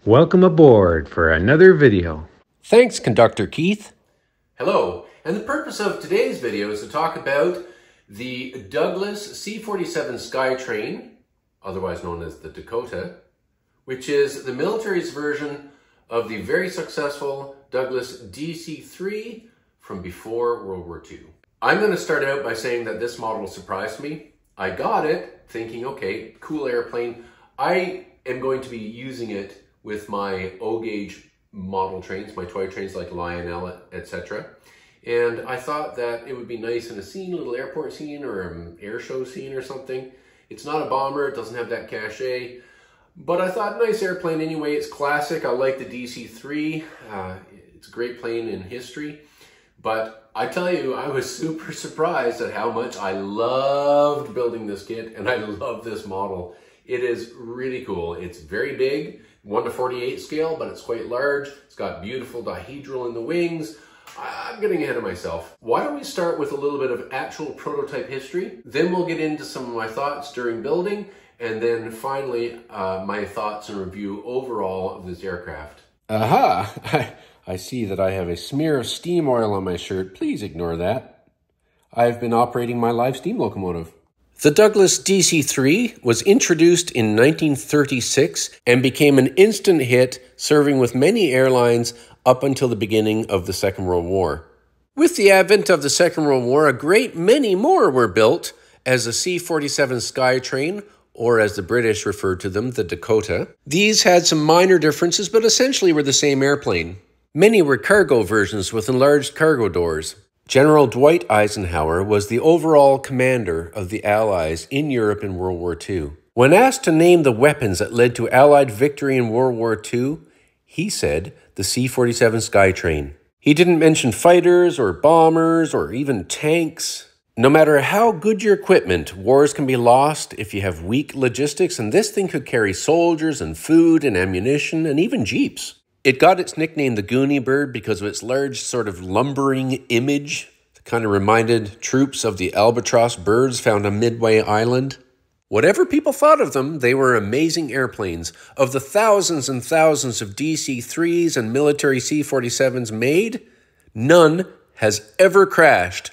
Welcome aboard for another video. Thanks, Conductor Keith. Hello, and the purpose of today's video is to talk about the Douglas C-47 Skytrain, otherwise known as the Dakota, which is the military's version of the very successful Douglas DC-3 from before World War II. I'm going to start out by saying that this model surprised me. I got it thinking, okay, cool airplane. I am going to be using it with my O-gauge model trains, my toy trains like Lionel, etc. And I thought that it would be nice in a scene, a little airport scene or an air show scene or something. It's not a bomber, it doesn't have that cachet, but I thought nice airplane anyway. It's classic. I like the DC-3. It's a great plane in history. But I tell you, I was super surprised at how much I loved building this kit, and I love this model. It is really cool. It's very big, 1:48 scale, but it's quite large. It's got beautiful dihedral in the wings. I'm getting ahead of myself. Why don't we start with a little bit of actual prototype history? Then we'll get into some of my thoughts during building, and then finally, my thoughts and review overall of this aircraft. Aha! I see that I have a smear of steam oil on my shirt. Please ignore that. I've been operating my live steam locomotive. The Douglas DC-3 was introduced in 1936 and became an instant hit, serving with many airlines up until the beginning of the Second World War. With the advent of the Second World War, a great many more were built as the C-47 Skytrain, or as the British referred to them, the Dakota. These had some minor differences, but essentially were the same airplane. Many were cargo versions with enlarged cargo doors. General Dwight Eisenhower was the overall commander of the Allies in Europe in World War II. When asked to name the weapons that led to Allied victory in World War II, he said the C-47 Skytrain. He didn't mention fighters or bombers or even tanks. No matter how good your equipment, wars can be lost if you have weak logistics, and this thing could carry soldiers and food and ammunition and even jeeps. It got its nickname the Goonie Bird because of its large sort of lumbering image that kind of reminded troops of the albatross birds found on Midway Island. Whatever people thought of them, they were amazing airplanes. Of the thousands and thousands of DC-3s and military C-47s made, none has ever crashed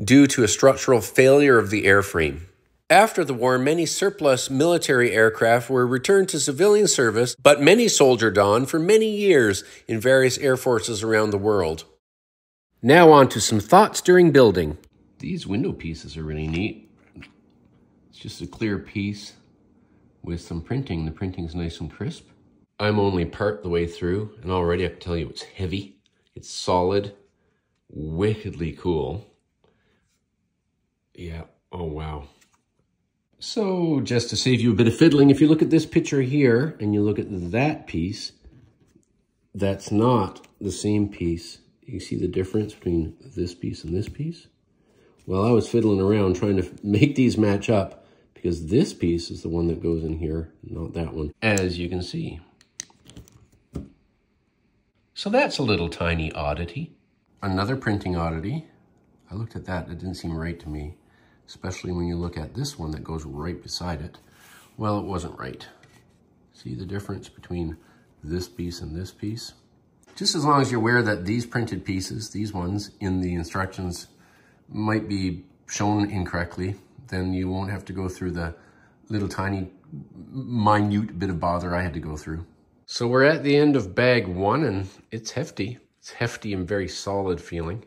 due to a structural failure of the airframe. After the war, many surplus military aircraft were returned to civilian service, but many soldiered on for many years in various air forces around the world. Now on to some thoughts during building. These window pieces are really neat. It's just a clear piece with some printing. The printing's nice and crisp. I'm only part the way through, and already I can tell you it's heavy, it's solid, wickedly cool. Yeah, oh wow. So just to save you a bit of fiddling, if you look at this picture here and you look at that piece, that's not the same piece. You see the difference between this piece and this piece? Well, I was fiddling around trying to make these match up because this piece is the one that goes in here, not that one, as you can see. So that's a little tiny oddity. Another printing oddity. I looked at that, it didn't seem right to me. Especially when you look at this one that goes right beside it. Well, it wasn't right. See the difference between this piece and this piece? Just as long as you're aware that these printed pieces, these ones in the instructions, might be shown incorrectly, then you won't have to go through the little tiny, minute bit of bother I had to go through. So we're at the end of bag one, and it's hefty. It's hefty and very solid feeling.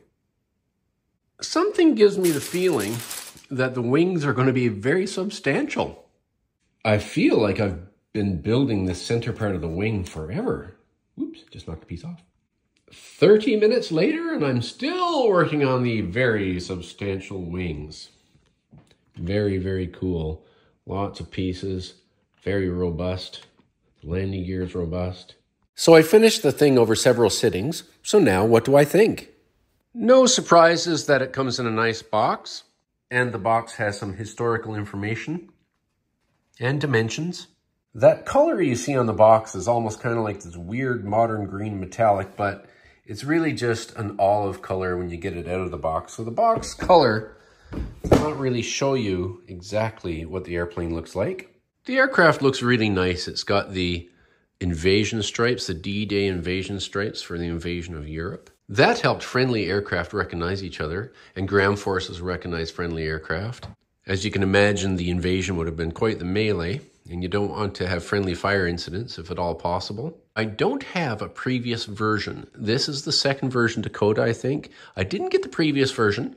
Something gives me the feeling that the wings are going to be very substantial. I feel like I've been building the center part of the wing forever. Whoops, just knocked a piece off. 30 minutes later, and I'm still working on the very substantial wings. Very, very cool. Lots of pieces, very robust. The landing gear is robust. So I finished the thing over several sittings. So now what do I think? No surprises that it comes in a nice box. And the box has some historical information and dimensions. That color you see on the box is almost kind of like this weird modern green metallic, but it's really just an olive color when you get it out of the box. So the box color does not really show you exactly what the airplane looks like. The aircraft looks really nice. It's got the invasion stripes, the D-Day invasion stripes for the invasion of Europe. That helped friendly aircraft recognize each other, and ground forces recognize friendly aircraft. As you can imagine, the invasion would have been quite the melee, and you don't want to have friendly fire incidents if at all possible. I don't have a previous version. This is the second version Dakota, I think. I didn't get the previous version.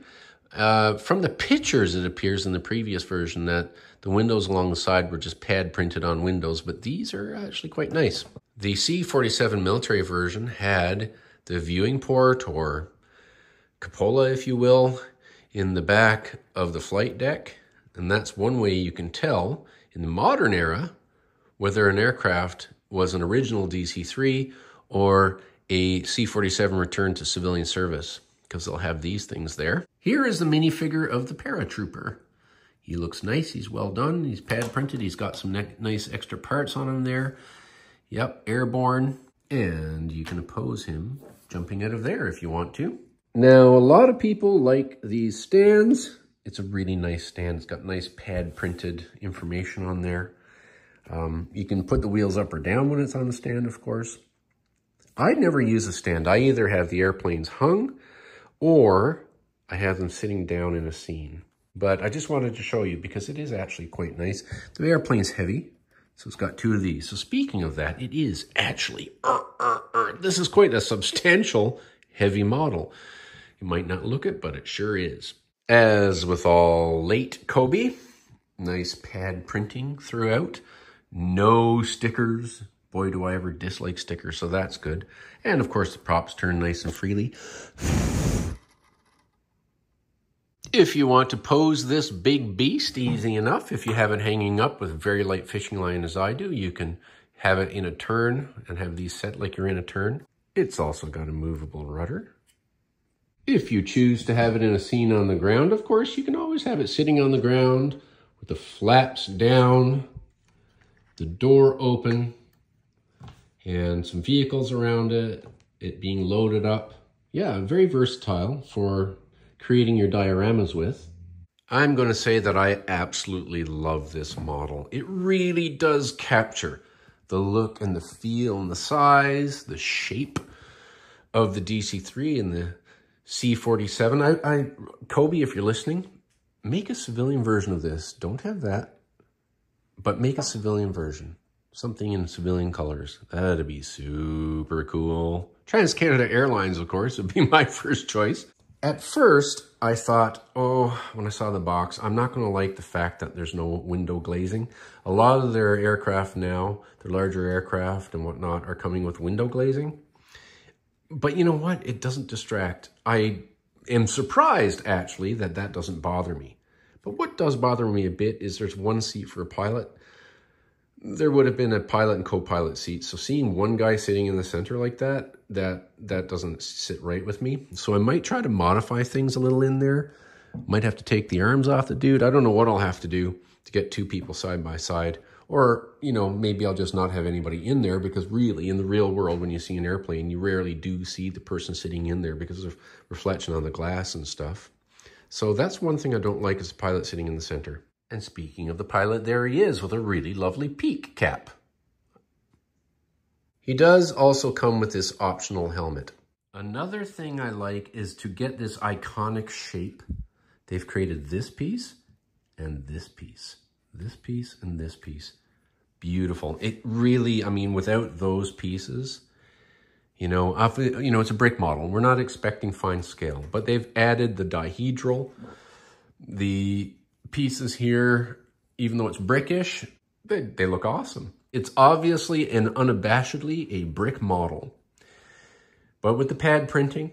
From the pictures, it appears in the previous version that the windows along the side were just pad printed on windows, but these are actually quite nice. The C-47 military version had the viewing port, or cupola, if you will, in the back of the flight deck. And that's one way you can tell in the modern era whether an aircraft was an original DC-3 or a C-47 returned to civilian service, because they'll have these things there. Here is the minifigure of the paratrooper. He looks nice, he's well done, he's pad printed, he's got some nice extra parts on him there. Yep, airborne, and you can pose him jumping out of there if you want to. Now, a lot of people like these stands. It's a really nice stand. It's got nice pad printed information on there. You can put the wheels up or down when it's on the stand, of course. I never use a stand. I either have the airplanes hung or I have them sitting down in a scene. But I just wanted to show you because it is actually quite nice. The airplane's heavy, so it's got two of these. So speaking of that, it is actually, this is quite a substantial heavy model. You might not look it, but it sure is. As with all late COBI, nice pad printing throughout. No stickers. Boy, do I ever dislike stickers, so that's good. And of course, the props turn nice and freely. If you want to pose this big beast, easy enough. If you have it hanging up with a very light fishing line as I do, you can have it in a turn and have these set like you're in a turn. It's also got a movable rudder. If you choose to have it in a scene on the ground, of course, you can always have it sitting on the ground with the flaps down, the door open, and some vehicles around it, it being loaded up. Yeah, very versatile for creating your dioramas with. I'm going to say that I absolutely love this model. It really does capture the look and the feel and the size, the shape of the DC-3 and the C-47. COBI, if you're listening, make a civilian version of this. Don't have that, but make a civilian version. Something in civilian colors. That'd be super cool. Trans-Canada Airlines, of course, would be my first choice. At first, I thought, oh, when I saw the box, I'm not going to like the fact that there's no window glazing. A lot of their aircraft now, their larger aircraft and whatnot, are coming with window glazing. But you know what? It doesn't distract. I am surprised, actually, that that doesn't bother me. But what does bother me a bit is there's one seat for a pilot. There would have been a pilot and co-pilot seat. So seeing one guy sitting in the center like that, that doesn't sit right with me. So I might try to modify things a little in there. Might have to take the arms off the dude. I don't know what I'll have to do to get two people side by side. Or, you know, maybe I'll just not have anybody in there, because really in the real world, when you see an airplane, you rarely do see the person sitting in there because of reflection on the glass and stuff. So that's one thing I don't like, is the pilot sitting in the center. And speaking of the pilot, there he is with a really lovely peak cap. He does also come with this optional helmet. Another thing I like is to get this iconic shape. They've created this piece and this piece. This piece and this piece. Beautiful. It really, I mean, without those pieces, you know, it's a brick model. We're not expecting fine scale, but they've added the dihedral, the pieces here, even though it's brickish, they look awesome. It's obviously and unabashedly a brick model, but with the pad printing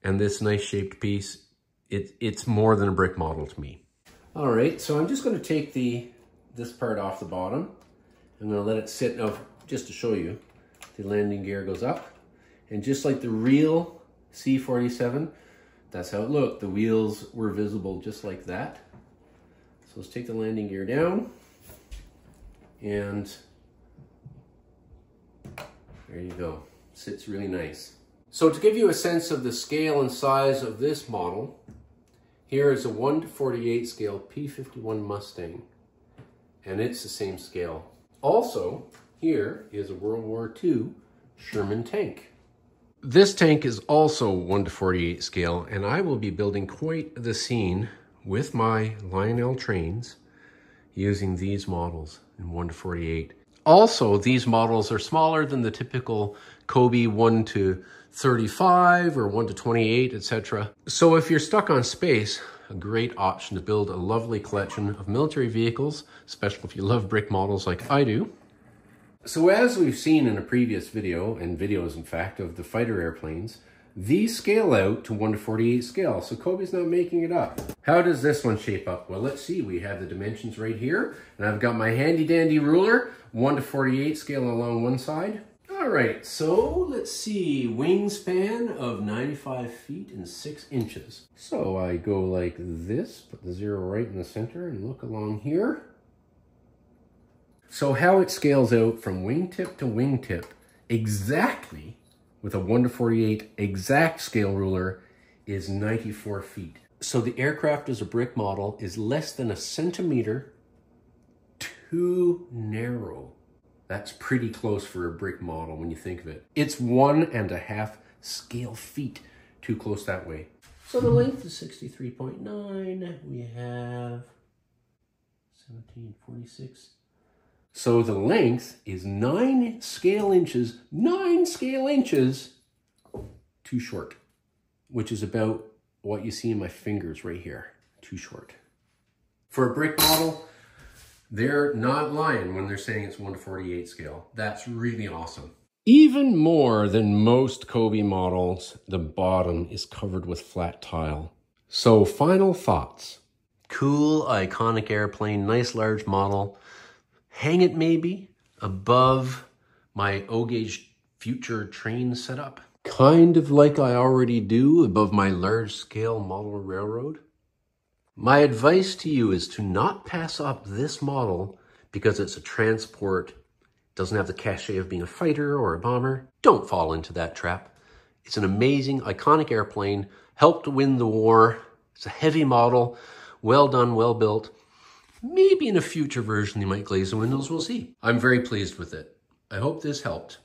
and this nice shaped piece, it's more than a brick model to me. All right, so I'm just going to take this part off the bottom. I'm going to let it sit. Now, just to show you, the landing gear goes up, and just like the real C-47, that's how it looked. The wheels were visible just like that. So let's take the landing gear down, and there you go. Sits really nice. So to give you a sense of the scale and size of this model, here is a 1:48 scale P-51 Mustang, and it's the same scale. Also, here is a World War II Sherman tank. This tank is also 1:48 scale, and I will be building quite the scene with my Lionel trains using these models in 1:48. Also, these models are smaller than the typical COBI 1:35 or 1:28, etc. So if you're stuck on space, a great option to build a lovely collection of military vehicles, especially if you love brick models like I do. So as we've seen in a previous video, and videos in fact, of the fighter airplanes, these scale out to 1:48 scale, so COBI's not making it up. How does this one shape up? Well, let's see. We have the dimensions right here, and I've got my handy dandy ruler, 1:48 scale along one side. All right, so let's see, wingspan of 95 feet and 6 inches. So I go like this, put the 0 right in the center, and look along here. So how it scales out from wingtip to wingtip exactly with a 1:48 exact scale ruler is 94 feet. So the aircraft as a brick model is less than a centimeter too narrow. That's pretty close for a brick model when you think of it. It's 1.5 scale feet too close that way. So the length is 63.9. We have 1746. So the length is 9 scale inches too short, which is about what you see in my fingers right here, too short. For a brick model, they're not lying when they're saying it's 1:48 scale. That's really awesome. Even more than most COBI models, the bottom is covered with flat tile. So final thoughts. Cool, iconic airplane, nice large model. Hang it maybe above my O-gauge future train setup. Kind of like I already do above my large scale model railroad. My advice to you is to not pass up this model because it's a transport, doesn't have the cachet of being a fighter or a bomber. Don't fall into that trap. It's an amazing, iconic airplane, helped win the war. It's a heavy model, well done, well built. Maybe in a future version, you might glaze the windows, we'll see. I'm very pleased with it. I hope this helped.